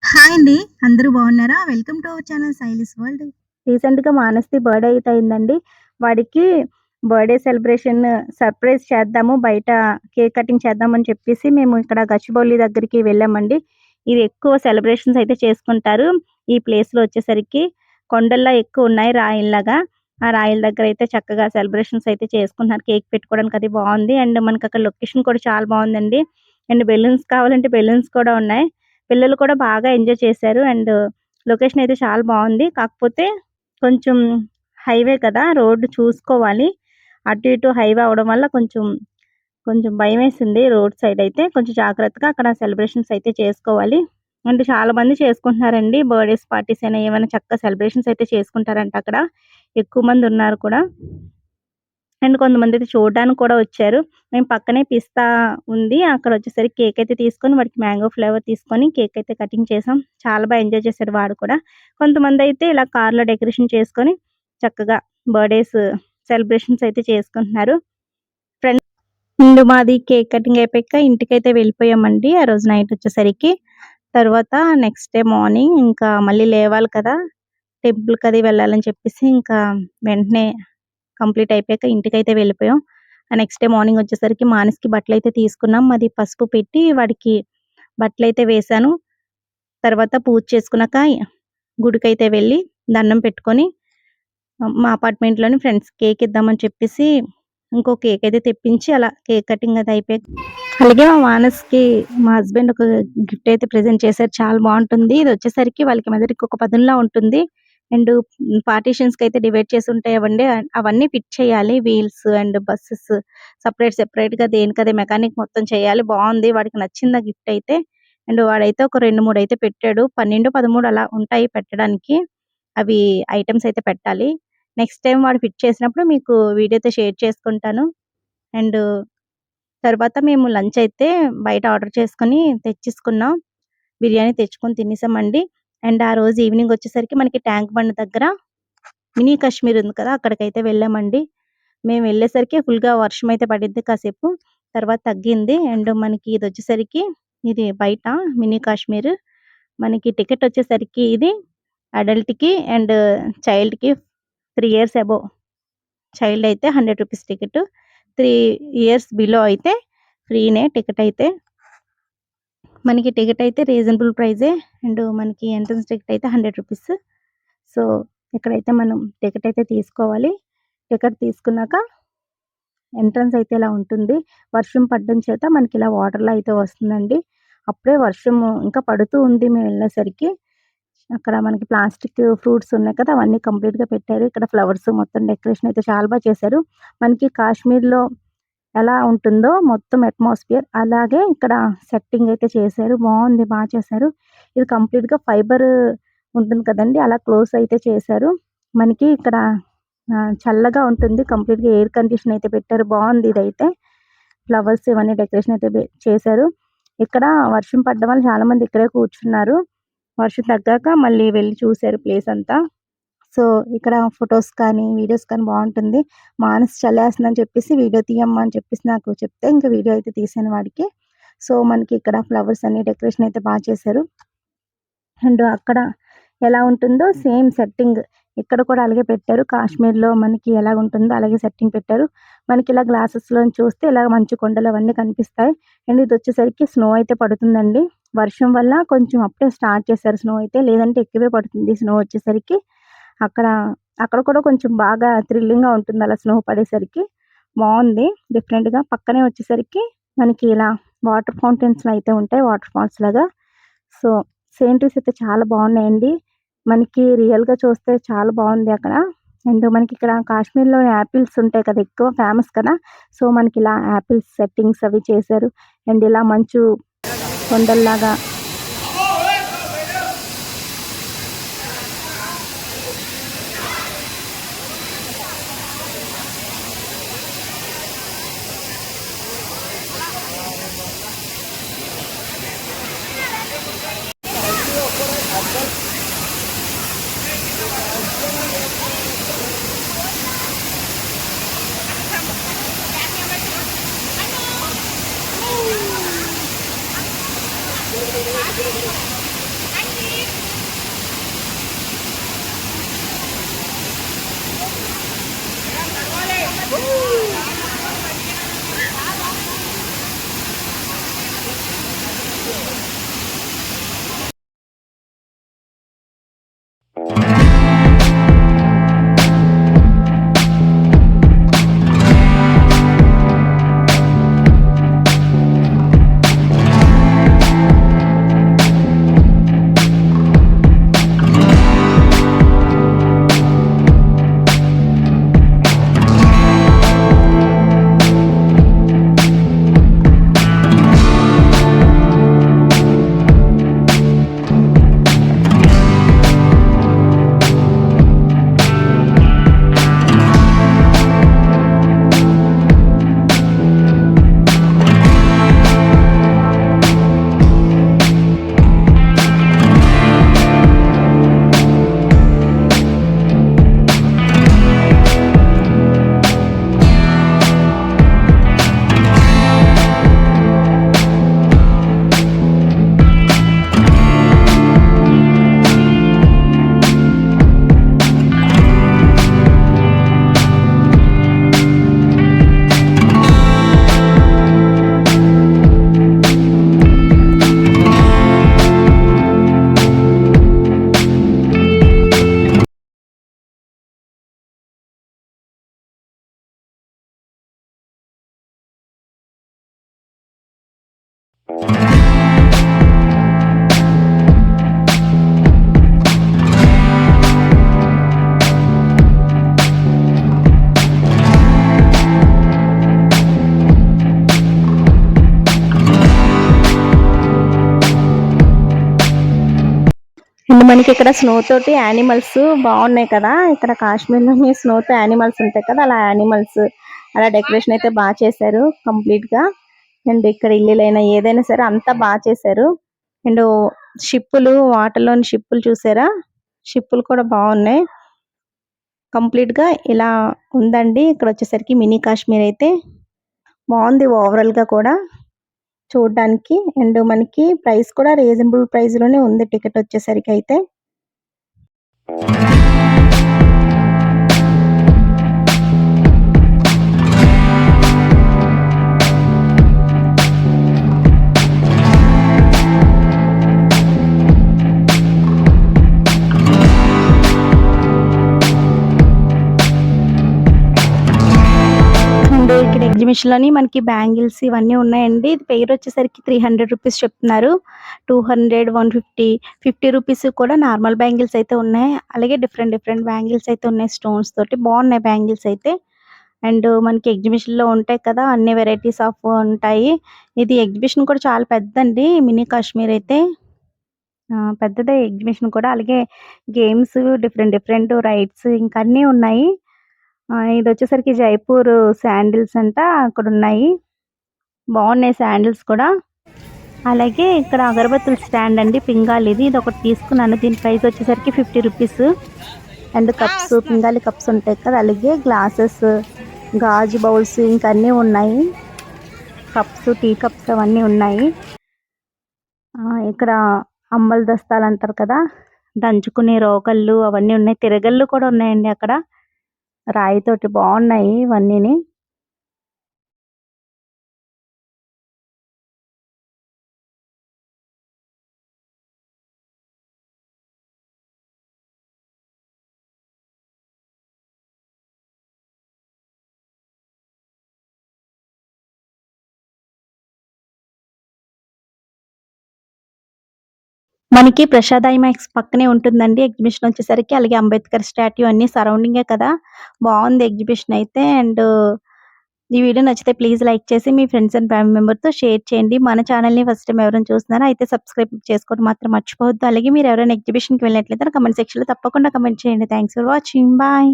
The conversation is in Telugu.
హాయ్ అండి. అందరూ బాగున్నారా? Welcome to our channel Sailee's world. రీసెంట్‌గా మానస్‌ది బర్త్‌డే అయితే అయిందండి. వాడికి బర్త్‌డే సెలబ్రేషన్ సర్ప్రైజ్ చేద్దాము. బయట కేక్ కటింగ్ చేద్దామని చెప్పేసి మేము ఇక్కడ గచ్చిబౌలి దగ్గరికి వెళ్ళామండి. ఇది ఎక్కువ సెలబ్రేషన్స్ అయితే చేసుకుంటారు. ఈ ప్లేస్‌లో వచ్చేసరికి కొండల్లా ఎక్కువున్నాయి రాయిల్లాగా. ఆ రాయిల దగ్గర అయితే చక్కగా సెలబ్రేషన్స్ అయితే చేసుకుంటున్నారు. కేక్ పెట్టుకోవడానికి అది బావుంది. అండ్ మనకక్కడ లొకేషన్ కూడా చాలా బావుందండి. అండ్ బెలూన్స్ కావాలంటే బెలూన్స్ కూడా ఉన్నాయి. పిల్లలు కూడా బాగా ఎంజాయ్ చేశారు. అండ్ లొకేషన్ అయితే చాలా బావుంది. కాకపోతే కొంచెం హైవే కదా! రోడ్డు చూసుకోవాలి. అటు ఇటు హైవే అవ్వడం వల్ల కొంచెం భయమేసింది. రోడ్ సైడ్ అయితే కొంచెం జాగ్రత్తగా అక్కడ సెలబ్రేషన్స్ అయితే చేసుకోవాలి. అంటే చాలా మంది చేసుకుంటున్నారండి. బర్త్‌డేస్ పార్టీస్ అయినా ఏమైనా చక్కగా సెలబ్రేషన్స్ అయితే చేసుకుంటారంట అక్కడ. ఎక్కువ మంది ఉన్నారు కూడా. అండ్ కొంతమందయితే చూడడానికి కూడా వచ్చారు. మేము పక్కనే పిస్తా ఉంది. అక్కడొచ్చేసరికి కేక్ అయితే తీసుకొని వాడికి మ్యాంగో ఫ్లేవర్ తీసుకొని కేక్ అయితే కటింగ్ చేసాం. చాలా ఎంజాయ్ చేశాడు వాడు కూడా. కొంతమందయితే ఇలా కార్‌లో డెకరేషన్ చేసుకొని చక్కగా బర్త్‌డేస్ సెలబ్రేషన్స్ అయితే చేసుకుంటున్నారు. ఫ్రెండ్స్ అండ్ మాది కేక్ కటింగ్ అయిపోయాక ఇంటికైతే వెళ్ళిపోయామండి. ఆ రోజు నైట్ వచ్చేసరికి. తర్వాత నెక్స్ట్ డే మార్నింగ్ ఇంకా మళ్ళీ లేవాలి కదా! టెంపుల్‌కది వెళ్ళాలని చెప్పేసి ఇంకా వెంటనే కంప్లీట్ అయిపోయాక ఇంటికైతే వెళ్ళిపోయాం. నెక్స్ట్ డే మార్నింగ్ వచ్చేసరికి మానస్‌కి బట్టలైతే తీసుకున్నాం. అది పసుపు పెట్టి వాడికి బట్టలైతే వేశాను. తర్వాత పూజ చేసుకున్నాక గుడికైతే వెళ్ళి దండం పెట్టుకొని మా అపార్ట్మెంట్‌లోని ఫ్రెండ్స్‌కి కేక్ ఇద్దామని చెప్పేసి ఇంకో కేక్ అయితే తెప్పించి అలా కేక్ కటింగ్ అది అయిపోయాక అలాగే మా మానస్‌కి మా హస్బెండ్ ఒక గిఫ్ట్ అయితే ప్రెజెంట్ చేశారు. చాలా బావుంటుంది. ఇదొచ్చేసరికి వాళ్ళకి మెదడుకి ఒక పదునులా ఉంటుంది. అండ్ పార్టీషన్స్‌కి అయితే డివైడ్ చేసి ఉంటాయి అవండి. అవన్నీ ఫిట్ చేయాలి. వీల్స్ అండ్ బసెస్ సెపరేట్‌గా దేనికదే మెకానిక్ మొత్తం చేయాలి. బావుంది. వాడికి నచ్చింది ఆ గిఫ్ట్ అయితే. అండ్ వాడైతే ఒక 2, 3 అయితే పెట్టాడు. 12, 13 అలా ఉంటాయి పెట్టడానికి. అవి ఐటెమ్స్ అయితే పెట్టాలి. నెక్స్ట్ టైమ్ వాడు ఫిట్ చేసినప్పుడు మీకు వీడియోతో షేర్ చేసుకుంటాను. అండ్ తర్వాత మేము లంచ్ అయితే బయట ఆర్డర్ చేసుకొని తెచ్చేసుకున్నాం. బిర్యానీ తెచ్చుకొని తినేసామండి. అండ్ ఆ రోజు ఈవినింగ్ వచ్చేసరికి మనకి ట్యాంక్ బండ్ దగ్గర మినీ కాశ్మీర్ ఉంది కదా! అక్కడికైతే వెళ్ళామండి. మేము వెళ్ళేసరికి ఫుల్‌గా వర్షం అయితే పడింది కాసేపు. తర్వాత తగ్గింది. అండ్ మనకి ఇదొచ్చేసరికి ఇది బయట మినీ కాశ్మీర్. మనకి టికెట్ వచ్చేసరికి ఇది అడల్ట్‌కి అండ్ చైల్డ్‌కి 3 ఇయర్స్ అబోవ్ చైల్డ్ అయితే రూ. 100 టికెట్. 3 ఇయర్స్ బిలో అయితే ఫ్రీనే టికెట్ అయితే. మనకి టికెట్ అయితే రీజనబుల్ ప్రైజే. అండ్ మనకి ఎంట్రన్స్ టికెట్ అయితే రూ. 100. సో, ఇక్కడైతే మనం టికెట్ అయితే తీసుకోవాలి. టికెట్ తీసుకున్నాక ఎంట్రన్స్ అయితే ఇలా ఉంటుంది. వర్షం పడడం చేత మనకిలా వాటర్‌లా అయితే వస్తుందండి. అప్పుడే వర్షము ఇంకా పడుతూ ఉంది మేము వెళ్ళేసరికి. అక్కడ మనకి ప్లాస్టిక్ ఫ్రూట్స్ ఉన్నాయి కదా! అవన్నీ కంప్లీట్‌గా పెట్టారు. ఇక్కడ ఫ్లవర్స్ మొత్తం డెకరేషన్ అయితే చాలా చేశారు. మనకి కాశ్మీర్‌లో ఎలా ఉంటుందో మొత్తం అట్మాస్ఫియర్ అలాగే ఇక్కడ సెట్టింగ్ అయితే చేశారు. బావుంది. చేశారు. ఇది కంప్లీట్‌గా ఫైబర్ ఉంటుంది కదండీ! అలా క్లోజ్ అయితే చేశారు. మనకి ఇక్కడ చల్లగా ఉంటుంది. కంప్లీట్‌గా ఎయిర్ కండిషన్ అయితే పెట్టారు. బావుంది ఇదైతే. ఫ్లవర్స్ ఇవన్నీ డెకరేషన్ అయితే చేశారు. ఇక్కడ వర్షం పడడం వల్ల చాలామంది ఇక్కడే కూర్చున్నారు. వర్షం తగ్గాక మళ్ళీ వెళ్లి చూసారు ప్లేస్ అంతా. సో, ఇక్కడ ఫోటోస్ కానీ, వీడియోస్ కానీ బావుంటుంది. మానస్ చలేస్తుందని చెప్పేసి వీడియో తీయమ్మా అని చెప్పేసి నాకు చెప్తే ఇంక వీడియో అయితే తీశాను వాడికి. సో, మనకి ఇక్కడ ఫ్లవర్స్ అన్ని డెకరేషన్ అయితే చేశారు. అండ్ అక్కడ ఎలా ఉంటుందో సేమ్ సెట్టింగ్ ఇక్కడ కూడా అలాగే పెట్టారు. కాశ్మీర్‌లో మనకి ఎలాగుంటుందో అలాగే సెట్టింగ్ పెట్టారు. మనకి ఇలా గ్లాసెస్‌లోంచి చూస్తే ఇలా మంచు కొండలు అవన్నీ కనిపిస్తాయి. అండ్ ఇదొచ్చేసరికి స్నో అయితే పడుతుందండి. వర్షం వల్ల కొంచెం అప్పుడే స్టార్ట్ చేశారు స్నో అయితే. లేదంటే ఎక్కువే పడుతుంది స్నో వచ్చేసరికి. అక్కడ, అక్కడ కూడా కొంచెం బాగా థ్రిల్లింగ్‌గా ఉంటుంది అలా స్నో పడేసరికి. బావుంది డిఫరెంట్‌గా. పక్కనే వచ్చేసరికి మనకి ఇలా వాటర్ ఫౌంటైన్స్‌లా అయితే ఉంటాయి. వాటర్ ఫాల్స్ లాగా. సో, సీనరీస్ అయితే చాలా బావున్నాయండి. మనకి రియల్‌గా చూస్తే చాలా బావుంది అక్కడ. అండ్ మనకిక్కడ కాశ్మీర్‌లో యాపిల్స్ ఉంటాయి కదా! ఎక్కువ ఫేమస్ కదా! సో, మనకిలా యాపిల్స్ సెట్టింగ్స్ అవి చేశారు. అండ్ ఇలా మంచు కొండల్లాగా అండ్ మనకి ఇక్కడ స్నో తోటి యానిమల్స్ బాగున్నాయి కదా. ఇక్కడ కాశ్మీర్‌లోని స్నోతో యానిమల్స్ ఉంటాయి కదా, అలా యానిమల్స్ అలా డెకరేషన్ అయితే బాగా చేశారు కంప్లీట్ గా. అండ్ ఇక్కడ ఇల్లులైనా ఏదైనా సరే అంతా బాగా చేశారు. అండ్ షిప్పులు, వాటర్‌లోని షిప్పులు చూసారా, షిప్పులు కూడా బాగున్నాయి. కంప్లీట్ గా ఇలా ఉందండి. ఇక్కడ వచ్చేసరికి మినీ కాశ్మీర్ అయితే బాగుంది ఓవరాల్ గా కూడా చూడడానికి. అండ్ మనకి ప్రైస్ కూడా రీజనబుల్ ప్రైస్ లోనే ఉంది టికెట్ వచ్చేసరికి అయితే. అండ్ ఇక్కడ ఎగ్జిబిషన్ లోని మనకి బ్యాంగిల్స్ ఇవన్నీ ఉన్నాయండి. ఇది పేరు వచ్చేసరికి 300 రూపీస్ చెప్తున్నారు. 200, 150, 50 రూపీస్ కూడా నార్మల్ బ్యాంగిల్స్ అయితే ఉన్నాయి. అలాగే డిఫరెంట్ డిఫరెంట్ బ్యాంగిల్స్ అయితే ఉన్నాయి స్టోన్స్ తోటి. బాగున్నాయి బ్యాంగిల్స్ అయితే. అండ్ మనకి ఎగ్జిబిషన్ లో ఉంటాయి కదా అన్ని వెరైటీస్ ఆఫ్ ఉంటాయి. ఇది ఎగ్జిబిషన్ కూడా చాలా పెద్దండి మినీ కాశ్మీర్ అయితే. పెద్దదే ఎగ్జిబిషన్ కూడా. అలాగే గేమ్స్, డిఫరెంట్ డిఫరెంట్ రైడ్స్ ఇంకా అన్నీ ఉన్నాయి. ఇదొచ్చేసరికి జైపూర్ శాండిల్స్ అంట అక్కడున్నాయి. బాగున్నాయి శాండిల్స్ కూడా. అలాగే ఇక్కడ అగరబత్తుల స్టాండ్ అండి, పింగాలిది. ఇది ఒకటి తీసుకున్నాను. దీని ప్రైస్ వచ్చేసరికి 50 రూపీస్. అండ్ కప్స్, పింగాలి కప్స్ ఉంటాయి కదా, అలాగే గ్లాసెస్, గాజు బౌల్స్ ఇంకా అన్నీ ఉన్నాయి. కప్స్, టీ కప్స్ అవన్నీ ఉన్నాయి. ఇక్కడ అమ్మల దస్తాలు అంటారు కదా, దంచుకునే రోకళ్ళు అవన్నీ ఉన్నాయి. తిరగళ్ళు కూడా ఉన్నాయండి అక్కడ రాయితోటి. బాగున్నాయి ఇవన్నీని. మనకి ప్రసాద్ ఐమాక్స్ పక్కనే ఉంటుందండి ఎగ్జిబిషన్ వచ్చేసరికి. అలాగే అంబేద్కర్ స్టాట్యూ అన్ని సరౌండింగే కదా. బాగుంది ఎగ్జిబిషన్ అయితే. అండ్ ఈ వీడియో నచ్చితే ప్లీజ్ లైక్ చేసి మీ ఫ్రెండ్స్ అండ్ ఫ్యామిలీ మెంబర్స్‌తో షేర్ చేయండి. మన ఛానెల్‌ని ఫస్ట్ టైమ్ ఎవరైనా చూస్తున్నారో అయితే సబ్స్క్రైబ్ చేసుకోవడం మాత్రం మర్చిపోవద్దు. అలాగే మీరు ఎవరైనా ఎగ్జిబిషన్‌కి వెళ్ళినట్లయితే కామెంట్ సెక్షన్‌లో తప్పకుండా కామెంట్ చేయండి. Thanks for watching. బాయ్.